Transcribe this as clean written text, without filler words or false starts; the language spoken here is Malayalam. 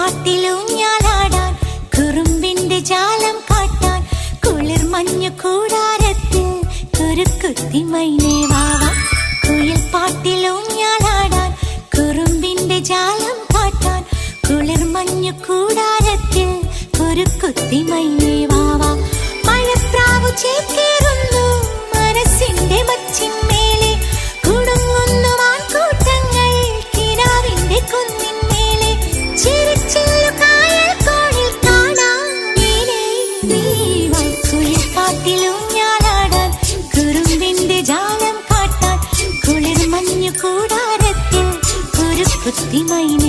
പാട്ടിലൂഞ്ഞാലാടാൻ കുറുമ്പിന്റെ ജാലം കാട്ടാൻ കുളിർ മഞ്ഞു കൂടാരത്തിൽ കുരുക്കുത്തി മൈനേ വാവാ. കുയിൽ പാട്ടിലൂഞ്ഞാലാടാൻ കുറുമ്പിന്റെ ജാലം കാട്ടാൻ കുളിർ മഞ്ഞു കൂടാരത്തിൽ കുരുക്കുത്തി മൈനേ വാവാ. മഴപ്രാവു ചേക്കേറുന്നു മനസ്സിന്റെ മച്ചിന്മേലെ കുടുങ്ങുന്നു മാൻകൂട്ടങ്ങൾ കിനാവിന്റെ കുന്നിന്മേലെ ചിരിച്ചില്ലു കായൽ കോണിൽ കാണാം നീലേ നീവാ. കുയിൽ പാട്ടിലൂഞ്ഞാലാടാൻ കുറുമ്പിന്റെ ജാലം കാട്ടാൻ കുളിർ മഞ്ഞു കൂടാരത്തിൽ കുരുക്കുത്തി മൈനേ